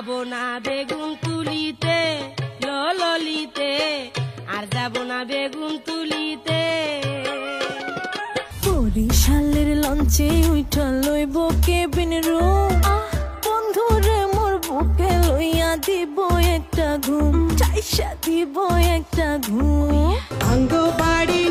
যাব না বেগুন তুলিতে ললিতে, আর যাব না বেগুন তুলিতে। বরিশালের লঞ্চে উঠা লইব কেবিন রুম, বন্ধুরে মোর বুকে লইয়া দিব একটা ঘুম, চাইসা দিব একটা ঘুম। আঙ্গ বাড়ি